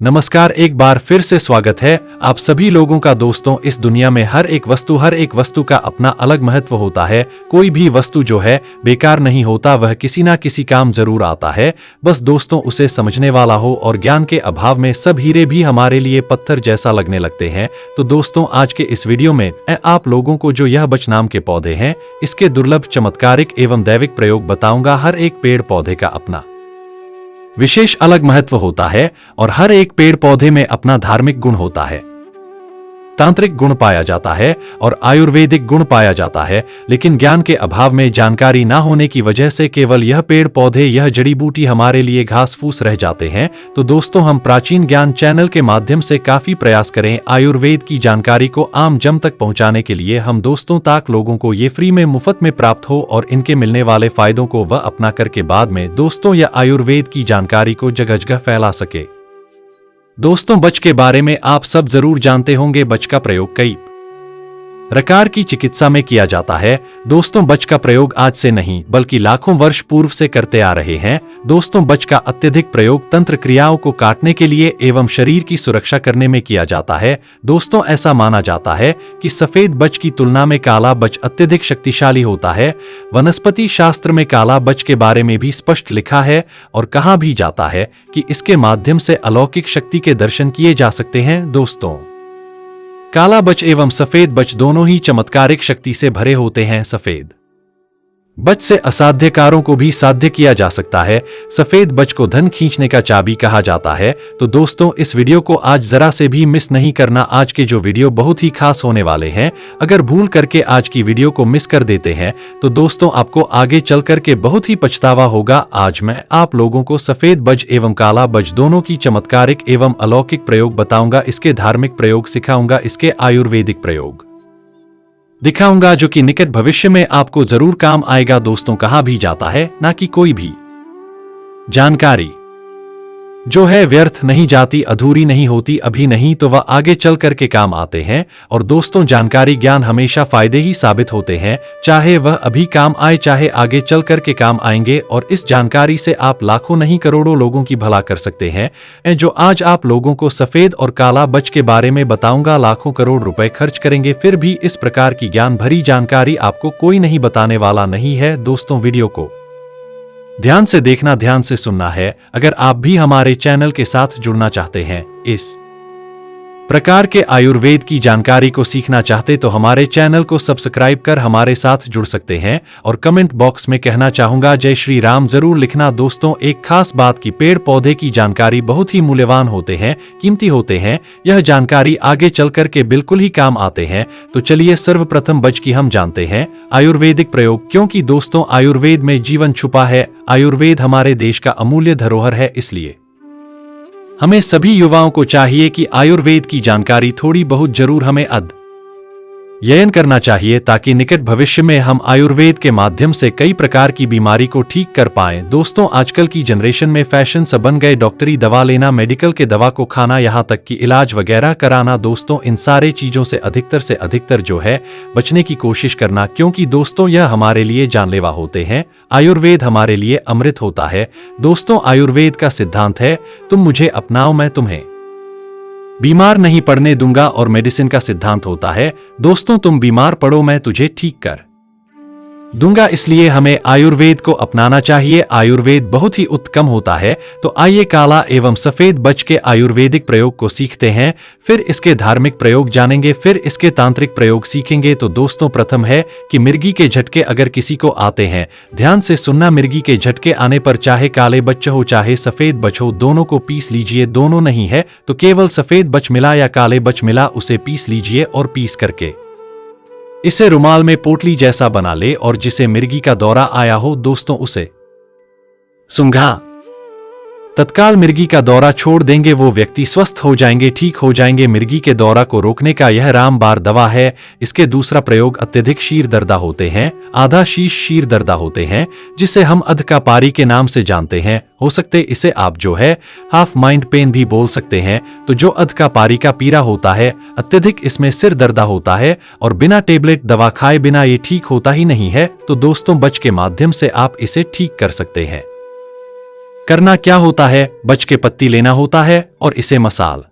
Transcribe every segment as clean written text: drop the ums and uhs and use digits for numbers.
नमस्कार, एक बार फिर से स्वागत है आप सभी लोगों का। दोस्तों, इस दुनिया में हर एक वस्तु का अपना अलग महत्व होता है। कोई भी वस्तु जो है बेकार नहीं होता, वह किसी ना किसी काम जरूर आता है। बस दोस्तों उसे समझने वाला हो, और ज्ञान के अभाव में सब हीरे भी हमारे लिए पत्थर जैसा लगने लगते हैं। तो दोस्तों, आज के इस वीडियो में आप लोगों को जो यह बच नाम के पौधे हैं, इसके दुर्लभ, चमत्कारिक एवं दैविक प्रयोग बताऊंगा। हर एक पेड़ पौधे का अपना विशेष अलग महत्व होता है, और हर एक पेड़ पौधे में अपना धार्मिक गुण होता है, तांत्रिक गुण पाया जाता है और आयुर्वेदिक गुण पाया जाता है। लेकिन ज्ञान के अभाव में, जानकारी ना होने की वजह से केवल यह पेड़ पौधे, यह जड़ी बूटी हमारे लिए घास फूस रह जाते हैं। तो दोस्तों, हम प्राचीन ज्ञान चैनल के माध्यम से काफी प्रयास करें आयुर्वेद की जानकारी को आम जन तक पहुंचाने के लिए। हम दोस्तों ताक लोगों को ये फ्री में, मुफ्त में प्राप्त हो, और इनके मिलने वाले फायदों को वह अपना करके बाद में दोस्तों या आयुर्वेद की जानकारी को जगह जगह फैला सके। दोस्तों, बच के बारे में आप सब जरूर जानते होंगे। बच का प्रयोग कई प्रकार की चिकित्सा में किया जाता है। दोस्तों, बच का प्रयोग आज से नहीं बल्कि लाखों वर्ष पूर्व से करते आ रहे हैं। दोस्तों, बच का अत्यधिक प्रयोग तंत्र क्रियाओं को काटने के लिए एवं शरीर की सुरक्षा करने में किया जाता है। दोस्तों, ऐसा माना जाता है कि सफेद बच की तुलना में काला बच अत्यधिक शक्तिशाली होता है। वनस्पति शास्त्र में काला बच के बारे में भी स्पष्ट लिखा है, और कहा भी जाता है कि इसके माध्यम से अलौकिक शक्ति के दर्शन किए जा सकते हैं। दोस्तों, काला बच एवं सफेद बच दोनों ही चमत्कारिक शक्ति से भरे होते हैं। सफेद बच से असाध्य कार्यों को भी साध्य किया जा सकता है। सफेद बच को धन खींचने का चाबी कहा जाता है। तो दोस्तों, इस वीडियो को आज जरा से भी मिस नहीं करना। आज के जो वीडियो बहुत ही खास होने वाले हैं। अगर भूल करके आज की वीडियो को मिस कर देते हैं तो दोस्तों आपको आगे चल करके बहुत ही पछतावा होगा। आज मैं आप लोगों को सफेद बच एवं काला बच दोनों की चमत्कारिक एवं अलौकिक प्रयोग बताऊंगा। इसके धार्मिक प्रयोग सिखाऊंगा, इसके आयुर्वेदिक प्रयोग दिखाऊंगा, जो कि निकट भविष्य में आपको जरूर काम आएगा। दोस्तों, कहा भी जाता है ना कि कोई भी जानकारी जो है व्यर्थ नहीं जाती, अधूरी नहीं होती। अभी नहीं तो वह आगे चल करके काम आते हैं। और दोस्तों, जानकारी ज्ञान हमेशा फायदे ही साबित होते हैं, चाहे वह अभी काम आए चाहे आगे चल करके काम आएंगे। और इस जानकारी से आप लाखों नहीं करोड़ों लोगों की भला कर सकते हैं। जो आज आप लोगों को सफेद और काला बच के बारे में बताऊंगा, लाखों करोड़ रुपए खर्च करेंगे फिर भी इस प्रकार की ज्ञान भरी जानकारी आपको कोई नहीं बताने वाला नहीं है। दोस्तों, वीडियो को ध्यान से देखना, ध्यान से सुनना है। अगर आप भी हमारे चैनल के साथ जुड़ना चाहते हैं, इस प्रकार के आयुर्वेद की जानकारी को सीखना चाहते, तो हमारे चैनल को सब्सक्राइब कर हमारे साथ जुड़ सकते हैं। और कमेंट बॉक्स में कहना चाहूंगा, जय श्री राम जरूर लिखना। दोस्तों, एक खास बात की पेड़ पौधे की जानकारी बहुत ही मूल्यवान होते हैं, कीमती होते हैं। यह जानकारी आगे चल कर के बिल्कुल ही काम आते हैं। तो चलिए सर्वप्रथम बच की हम जानते हैं आयुर्वेदिक प्रयोग, क्योंकि दोस्तों आयुर्वेद में जीवन छुपा है। आयुर्वेद हमारे देश का अमूल्य धरोहर है, इसलिए हमें सभी युवाओं को चाहिए कि आयुर्वेद की जानकारी थोड़ी बहुत जरूर हमें अध्ययन करना चाहिए, ताकि निकट भविष्य में हम आयुर्वेद के माध्यम से कई प्रकार की बीमारी को ठीक कर पाएं। दोस्तों, आजकल की जनरेशन में फैशन सब बन गए, डॉक्टरी दवा लेना, मेडिकल के दवा को खाना, यहाँ तक कि इलाज वगैरह कराना। दोस्तों, इन सारे चीजों से अधिकतर जो है बचने की कोशिश करना, क्योंकि दोस्तों यह हमारे लिए जानलेवा होते हैं। आयुर्वेद हमारे लिए अमृत होता है। दोस्तों, आयुर्वेद का सिद्धांत है, तुम मुझे अपनाओ मैं तुम्हें बीमार नहीं पड़ने दूंगा। और मेडिसिन का सिद्धांत होता है, दोस्तों तुम बीमार पड़ो मैं तुझे ठीक कर दूंगा। इसलिए हमें आयुर्वेद को अपनाना चाहिए। आयुर्वेद बहुत ही उत्तम होता है। तो आइए काला एवं सफेद बच के आयुर्वेदिक प्रयोग को सीखते हैं, फिर इसके धार्मिक प्रयोग जानेंगे, फिर इसके तांत्रिक प्रयोग सीखेंगे। तो दोस्तों, प्रथम है कि मिर्गी के झटके अगर किसी को आते हैं, ध्यान से सुनना। मिर्गी के झटके आने पर चाहे काले बच हो चाहे सफेद बच हो, दोनों को पीस लीजिए। दोनों नहीं है तो केवल सफेद बच मिला या काले बच मिला, उसे पीस लीजिए। और पीस करके इसे रुमाल में पोटली जैसा बना ले, और जिसे मिर्गी का दौरा आया हो दोस्तों उसे सूंघा तत्काल मिर्गी का दौरा छोड़ देंगे, वो व्यक्ति स्वस्थ हो जाएंगे, ठीक हो जाएंगे। मिर्गी के दौरा को रोकने का यह रामबाण दवा है। इसके दूसरा प्रयोग अत्यधिक शीर दर्दा होते हैं, आधा शीश शीर दर्दा होते हैं, जिसे हम अध का पारी के नाम से जानते हैं। हो सकते इसे आप जो है हाफ माइंड पेन भी बोल सकते हैं। तो जो अध का पारी का पीरा होता है, अत्यधिक इसमें सिर दर्दा होता है, और बिना टेबलेट दवा खाए बिना ये ठीक होता ही नहीं है। तो दोस्तों, बच के माध्यम से आप इसे ठीक कर सकते हैं। करना क्या होता है, बच के पत्ती लेना होता है और इसे मसाल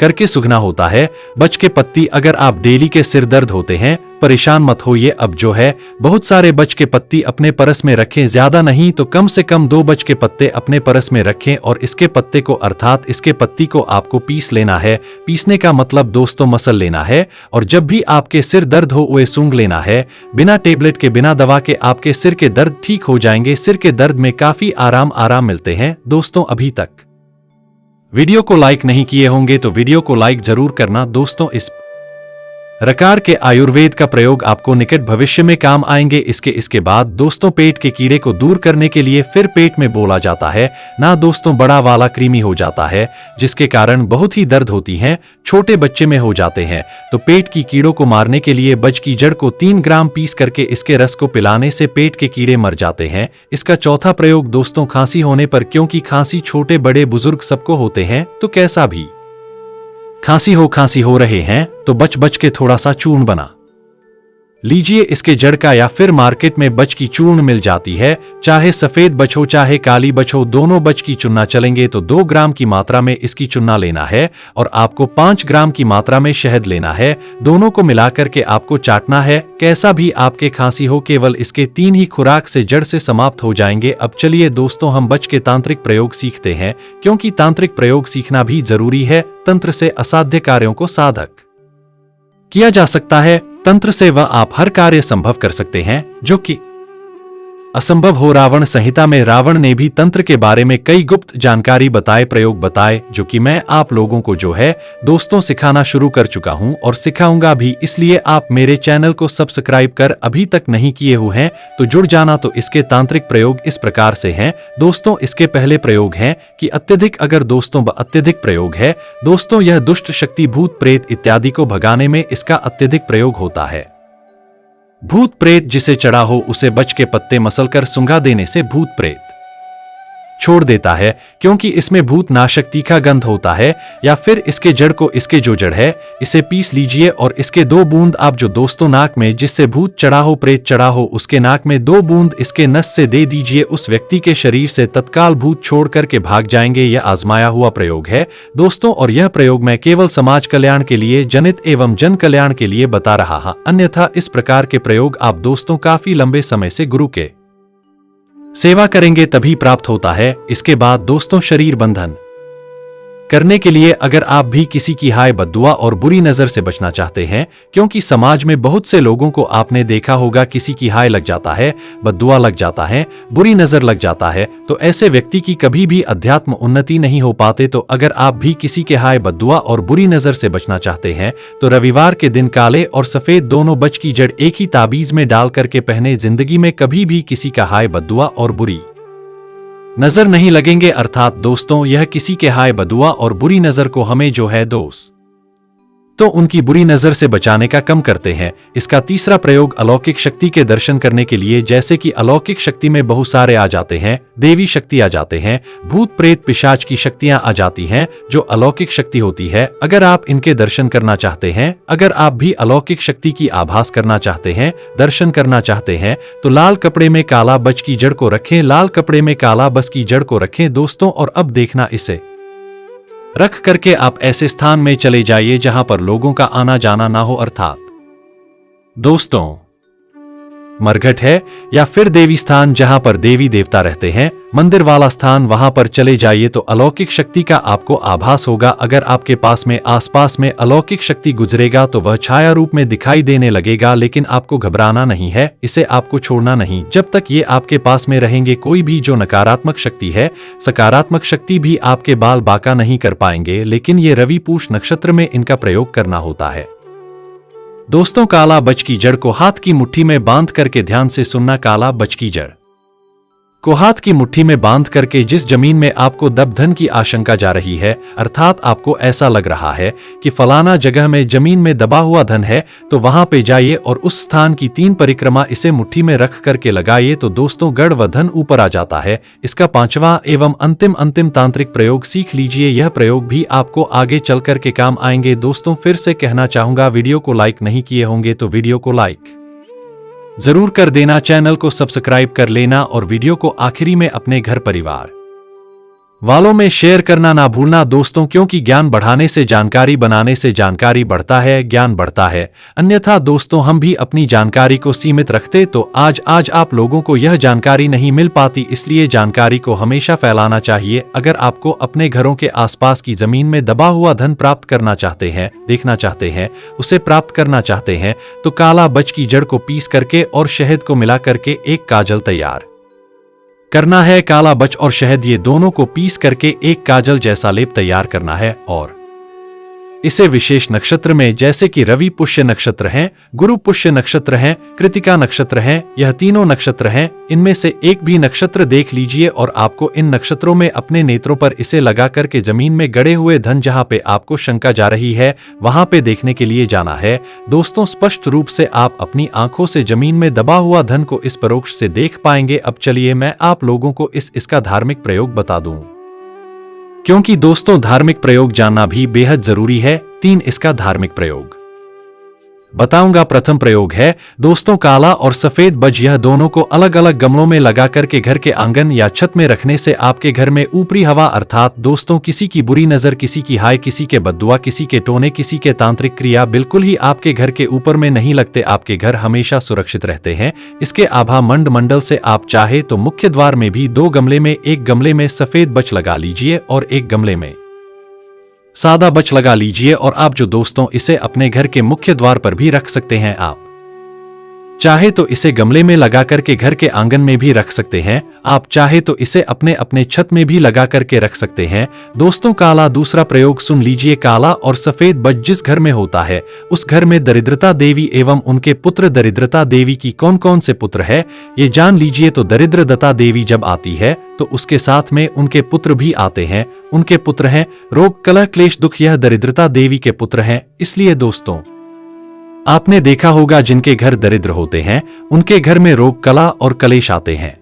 करके सूखना होता है। बच के पत्ती अगर आप डेली के सिर दर्द होते हैं, परेशान मत होइए। अब जो है बहुत सारे बच के पत्ती अपने परस में रखें, ज्यादा नहीं तो कम से कम 2 बच के पत्ते अपने परस में रखें और इसके पत्ते को अर्थात इसके पत्ती को आपको पीस लेना है। पीसने का मतलब दोस्तों मसल लेना है और जब भी आपके सिर दर्द हो उसे सूंघ लेना है। बिना टेबलेट के बिना दवा के आपके सिर के दर्द ठीक हो जाएंगे। सिर के दर्द में काफी आराम मिलते हैं। दोस्तों अभी तक वीडियो को लाइक नहीं किए होंगे तो वीडियो को लाइक जरूर करना। दोस्तों इस प्रकार के आयुर्वेद का प्रयोग आपको निकट भविष्य में काम आएंगे। इसके बाद दोस्तों पेट के कीड़े को दूर करने के लिए फिर पेट में बोला जाता है ना दोस्तों बड़ा वाला कृमि हो जाता है जिसके कारण बहुत ही दर्द होती हैं, छोटे बच्चे में हो जाते हैं। तो पेट की कीड़ों को मारने के लिए बच की जड़ को 3 ग्राम पीस करके इसके रस को पिलाने से पेट के कीड़े मर जाते हैं। इसका चौथा प्रयोग दोस्तों खांसी होने पर, क्योंकि खांसी छोटे बड़े बुजुर्ग सबको होते हैं, तो कैसा भी खांसी हो रहे हैं तो बच के थोड़ा सा चूर्ण बना लीजिए इसके जड़ का, या फिर मार्केट में बच की चूर्ण मिल जाती है। चाहे सफेद बच हो चाहे काली बच हो, दोनों बच की चुनना चलेंगे। तो 2 ग्राम की मात्रा में इसकी चुनना लेना है और आपको 5 ग्राम की मात्रा में शहद लेना है। दोनों को मिलाकर के आपको चाटना है। कैसा भी आपके खांसी हो, केवल इसके 3 ही खुराक से जड़ से समाप्त हो जाएंगे। अब चलिए दोस्तों हम बच के तांत्रिक प्रयोग सीखते हैं, क्योंकि तांत्रिक प्रयोग सीखना भी जरूरी है। तंत्र से असाध्य कार्यों को साधक किया जा सकता है। तंत्र से वह आप हर कार्य संभव कर सकते हैं जो कि असंभव हो। रावण संहिता में रावण ने भी तंत्र के बारे में कई गुप्त जानकारी बताए, प्रयोग बताए, जो कि मैं आप लोगों को जो है दोस्तों सिखाना शुरू कर चुका हूं और सिखाऊंगा भी। इसलिए आप मेरे चैनल को सब्सक्राइब कर अभी तक नहीं किए हुए हैं तो जुड़ जाना। तो इसके तांत्रिक प्रयोग इस प्रकार से हैं दोस्तों। इसके पहले प्रयोग हैं कि अत्यधिक, अगर दोस्तों अत्यधिक प्रयोग है दोस्तों, यह दुष्ट शक्ति भूत प्रेत इत्यादि को भगाने में इसका अत्यधिक प्रयोग होता है। भूत प्रेत जिसे चढ़ा हो उसे बच के पत्ते मसलकर सूंघा देने से भूत प्रेत छोड़ देता है, क्योंकि इसमें भूत नाशक तीखा गंध होता है। या फिर इसके जड़ को, इसके जो जड़ है इसे पीस लीजिए और इसके 2 बूंद आप जो दोस्तों नाक में, जिससे भूत चढ़ा हो प्रेत चढ़ा हो, उसके नाक में 2 बूंद इसके नस से दे दीजिए। उस व्यक्ति के शरीर से तत्काल भूत छोड़ करके भाग जाएंगे। यह आजमाया हुआ प्रयोग है दोस्तों और यह प्रयोग मैं केवल समाज कल्याण के लिए, जनित एवं जन कल्याण के लिए बता रहा हूं। अन्यथा इस प्रकार के प्रयोग आप दोस्तों काफी लंबे समय से गुरु के सेवा करेंगे तभी प्राप्त होता है। इसके बाद दोस्तों शरीर बंधन करने के लिए, अगर आप भी किसी की हाय बद्दुआ और बुरी नजर से बचना चाहते हैं, क्योंकि समाज में बहुत से लोगों को आपने देखा होगा किसी की हाय लग जाता है, बद्दुआ लग जाता है, बुरी नजर लग जाता है, तो ऐसे व्यक्ति की कभी भी अध्यात्म उन्नति नहीं हो पाते। तो अगर आप भी किसी के हाय बद्दुआ और बुरी नजर से बचना चाहते हैं तो रविवार के दिन काले और सफेद दोनों बच की जड़ एक ही ताबीज में डाल करके पहने। जिंदगी में कभी भी किसी का हाय बद्दुआ और बुरी नजर नहीं लगेंगे। अर्थात दोस्तों यह किसी के हाय बदुआ और बुरी नजर को हमें जो है दोस्त तो उनकी बुरी नजर से बचाने का कम करते हैं। इसका तीसरा प्रयोग अलौकिक शक्ति के दर्शन करने के लिए, जैसे कि अलौकिक शक्ति में बहुत सारे आ जाते हैं, देवी शक्ति आ जाते हैं, भूत प्रेत पिशाच की शक्तियां आ जाती हैं जो अलौकिक शक्ति होती है। अगर आप इनके दर्शन करना चाहते हैं, अगर आप भी अलौकिक शक्ति की आभास करना चाहते हैं, दर्शन करना चाहते हैं, तो लाल कपड़े में काला बच की जड़ को रखें, लाल कपड़े में काला बस की जड़ को रखें दोस्तों। और अब देखना, इसे रख करके आप ऐसे स्थान में चले जाइए जहां पर लोगों का आना जाना ना हो, अर्थात दोस्तों मरघट है या फिर देवी स्थान जहां पर देवी देवता रहते हैं, मंदिर वाला स्थान, वहां पर चले जाइए तो अलौकिक शक्ति का आपको आभास होगा। अगर आपके पास में आसपास में अलौकिक शक्ति गुजरेगा तो वह छाया रूप में दिखाई देने लगेगा, लेकिन आपको घबराना नहीं है, इसे आपको छोड़ना नहीं। जब तक ये आपके पास में रहेंगे, कोई भी जो नकारात्मक शक्ति है, सकारात्मक शक्ति भी आपके बाल बांका नहीं कर पाएंगे, लेकिन ये रवि पूष नक्षत्र में इनका प्रयोग करना होता है दोस्तों। काला बच की जड़ को हाथ की मुट्ठी में बांध करके ध्यान से सुनना, काला बच की जड़ को हाथ की मुट्ठी में बांध करके जिस जमीन में आपको दबधन की आशंका जा रही है, अर्थात आपको ऐसा लग रहा है कि फलाना जगह में जमीन में दबा हुआ धन है, तो वहां पे जाइए और उस स्थान की 3 परिक्रमा इसे मुट्ठी में रख करके लगाइए तो दोस्तों गढ़ व धन ऊपर आ जाता है। इसका 5वां एवं अंतिम तांत्रिक प्रयोग सीख लीजिए, यह प्रयोग भी आपको आगे चल करके काम आएंगे। दोस्तों फिर से कहना चाहूंगा, वीडियो को लाइक नहीं किए होंगे तो वीडियो को लाइक जरूर कर देना, चैनल को सब्सक्राइब कर लेना और वीडियो को आखिरी में अपने घर परिवार वालों में शेयर करना ना भूलना दोस्तों, क्योंकि ज्ञान बढ़ाने से जानकारी बनाने से जानकारी बढ़ता है, ज्ञान बढ़ता है। अन्यथा दोस्तों हम भी अपनी जानकारी को सीमित रखते तो आज आप लोगों को यह जानकारी नहीं मिल पाती। इसलिए जानकारी को हमेशा फैलाना चाहिए। अगर आपको अपने घरों के आसपास की जमीन में दबा हुआ धन प्राप्त करना चाहते हैं, देखना चाहते हैं, उसे प्राप्त करना चाहते हैं तो काला बच की जड़ को पीस करके और शहद को मिला करके एक काजल तैयार करना है। काला बच और शहद ये दोनों को पीस करके एक काजल जैसा लेप तैयार करना है और इसे विशेष नक्षत्र में, जैसे कि रवि पुष्य नक्षत्र हैं, गुरु पुष्य नक्षत्र हैं, कृतिका नक्षत्र हैं, यह तीनों नक्षत्र हैं, इनमें से एक भी नक्षत्र देख लीजिए और आपको इन नक्षत्रों में अपने नेत्रों पर इसे लगा करके जमीन में गड़े हुए धन जहां पे आपको शंका जा रही है वहां पे देखने के लिए जाना है। दोस्तों स्पष्ट रूप से आप अपनी आंखों से जमीन में दबा हुआ धन को इस परोक्ष से देख पाएंगे। अब चलिए मैं आप लोगों को इसका धार्मिक प्रयोग बता दूं, क्योंकि दोस्तों धार्मिक प्रयोग जानना भी बेहद जरूरी है। 3 इसका धार्मिक प्रयोग बताऊंगा। प्रथम प्रयोग है दोस्तों काला और सफेद बज, यह दोनों को अलग अलग गमलों में लगा करके घर के आंगन या छत में रखने से आपके घर में ऊपरी हवा अर्थात दोस्तों किसी की बुरी नजर, किसी की हाय, किसी के बद्दुआ, किसी के टोने, किसी के तांत्रिक क्रिया बिल्कुल ही आपके घर के ऊपर में नहीं लगते। आपके घर हमेशा सुरक्षित रहते हैं। इसके आभा मंडल से आप चाहे तो मुख्य द्वार में भी 2 गमले में, एक गमले में सफेद बच लगा लीजिए और एक गमले में सादा बच लगा लीजिए। और आप जो दोस्तों इसे अपने घर के मुख्य द्वार पर भी रख सकते हैं। आप चाहे तो इसे गमले में लगा करके घर के आंगन में भी रख सकते हैं। आप चाहे तो इसे अपने अपने छत में भी लगा करके रख सकते हैं। दोस्तों काला दूसरा प्रयोग सुन लीजिए। काला और सफेद बच जिस घर में होता है उस घर में दरिद्रता देवी एवं उनके पुत्र, दरिद्रता देवी की कौन कौन से पुत्र है ये जान लीजिए। तो दरिद्रदत्ता देवी जब आती है तो उसके साथ में उनके पुत्र भी आते हैं। उनके पुत्र हैं रोग, कलह, क्लेश, दुख, यह दरिद्रता देवी के पुत्र हैं। इसलिए दोस्तों आपने देखा होगा जिनके घर दरिद्र होते हैं उनके घर में रोग, कला और कलेश आते हैं,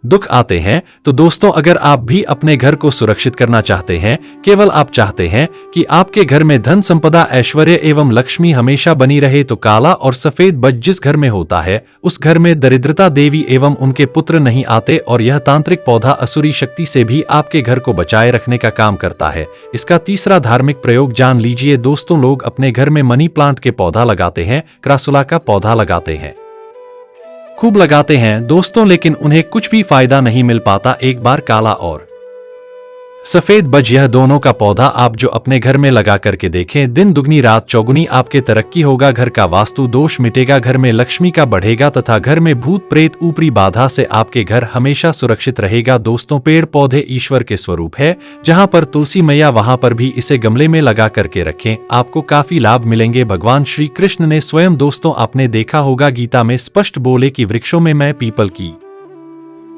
दुख आते हैं। तो दोस्तों अगर आप भी अपने घर को सुरक्षित करना चाहते हैं, केवल आप चाहते हैं कि आपके घर में धन, संपदा, ऐश्वर्य एवं लक्ष्मी हमेशा बनी रहे, तो काला और सफेद बच जिस घर में होता है उस घर में दरिद्रता देवी एवं उनके पुत्र नहीं आते और यह तांत्रिक पौधा असुरी शक्ति से भी आपके घर को बचाए रखने का काम करता है। इसका तीसरा धार्मिक प्रयोग जान लीजिए। दोस्तों लोग अपने घर में मनी प्लांट के पौधा लगाते हैं, क्रासुला का पौधा लगाते हैं, खूब लगाते हैं दोस्तों, लेकिन उन्हें कुछ भी फायदा नहीं मिल पाता। एक बार काला और सफेद बज यह दोनों का पौधा आप जो अपने घर में लगा करके देखें, दिन दुगनी रात चौगुनी आपके तरक्की होगा, घर का वास्तु दोष मिटेगा, घर में लक्ष्मी का बढ़ेगा तथा घर में भूत प्रेत ऊपरी बाधा से आपके घर हमेशा सुरक्षित रहेगा। दोस्तों पेड़ पौधे ईश्वर के स्वरूप है, जहां पर तुलसी मैया वहां पर भी इसे गमले में लगा करके रखें, आपको काफी लाभ मिलेंगे। भगवान श्री कृष्ण ने स्वयं दोस्तों आपने देखा होगा गीता में स्पष्ट बोले कि वृक्षों में मैं पीपल की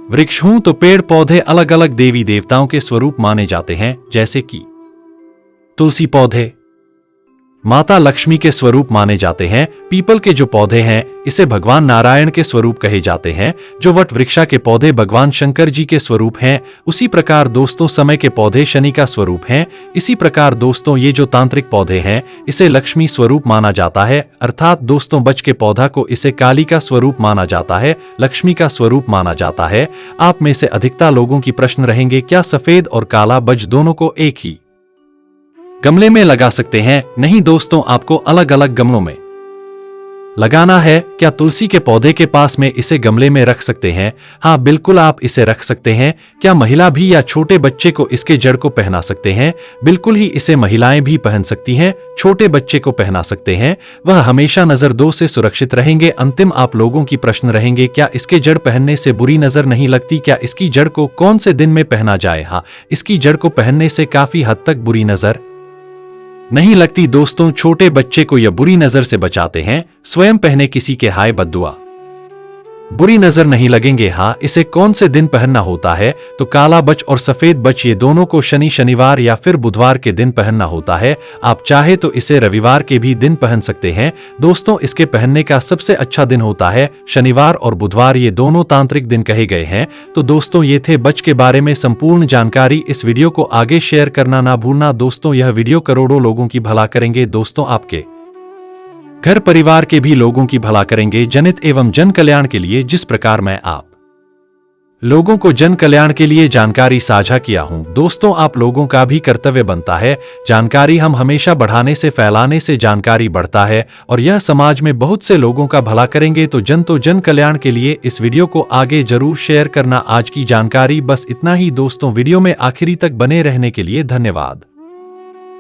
वृक्ष हूं। तो पेड़ पौधे अलग अलग देवी देवताओं के स्वरूप माने जाते हैं, जैसे कि तुलसी पौधे माता लक्ष्मी के स्वरूप माने जाते हैं। पीपल के जो पौधे हैं इसे भगवान नारायण के स्वरूप कहे जाते हैं। जो वट वृक्षा के पौधे भगवान शंकर जी के स्वरूप हैं। उसी प्रकार दोस्तों समय के पौधे शनि का स्वरूप हैं। इसी प्रकार दोस्तों ये जो तांत्रिक पौधे हैं इसे लक्ष्मी स्वरूप माना जाता है। अर्थात दोस्तों बच के पौधा को इसे काली का स्वरूप माना जाता है, लक्ष्मी का स्वरूप माना जाता है। आप में से अधिकता लोगों की प्रश्न रहेंगे क्या सफेद और काला बच दोनों को एक ही गमले में लगा सकते हैं? नहीं दोस्तों, आपको अलग अलग गमलों में लगाना है। क्या तुलसी के पौधे के पास में इसे गमले में रख सकते हैं? हाँ बिल्कुल आप इसे रख सकते हैं। क्या महिला भी या छोटे बच्चे को इसके जड़ को पहना सकते हैं? बिल्कुल ही इसे महिलाएं भी पहन सकती हैं, छोटे बच्चे को पहना सकते हैं, वह हमेशा नजर दो से सुरक्षित रहेंगे। अंतिम आप लोगों की प्रश्न रहेंगे क्या इसके जड़ पहनने से बुरी नजर नहीं लगती? क्या इसकी जड़ को कौन से दिन में पहना जाए? हाँ, इसकी जड़ को पहनने से काफी हद तक बुरी नजर नहीं लगती। दोस्तों छोटे बच्चे को यह बुरी नजर से बचाते हैं। स्वयं पहने किसी के हाय बद्दुआ बुरी नजर नहीं लगेंगे। हाँ, इसे कौन से दिन पहनना होता है? तो काला बच और सफेद बच ये दोनों को शनि, शनिवार या फिर बुधवार के दिन पहनना होता है। आप चाहे तो इसे रविवार के भी दिन पहन सकते हैं। दोस्तों इसके पहनने का सबसे अच्छा दिन होता है शनिवार और बुधवार, ये दोनों तांत्रिक दिन कहे गए हैं। तो दोस्तों ये थे बच के बारे में संपूर्ण जानकारी। इस वीडियो को आगे शेयर करना ना भूलना दोस्तों, यह वीडियो करोड़ों लोगों की भला करेंगे। दोस्तों आपके घर परिवार के भी लोगों की भला करेंगे, जनित एवं जन कल्याण के लिए। जिस प्रकार मैं आप लोगों को जन कल्याण के लिए जानकारी साझा किया हूं। दोस्तों, आप लोगों का भी कर्तव्य बनता है, जानकारी हम हमेशा बढ़ाने से, फैलाने से जानकारी बढ़ता है और यह समाज में बहुत से लोगों का भला करेंगे। तो जन कल्याण के लिए इस वीडियो को आगे जरूर शेयर करना। आज की जानकारी बस इतना ही दोस्तों, वीडियो में आखिरी तक बने रहने के लिए धन्यवाद।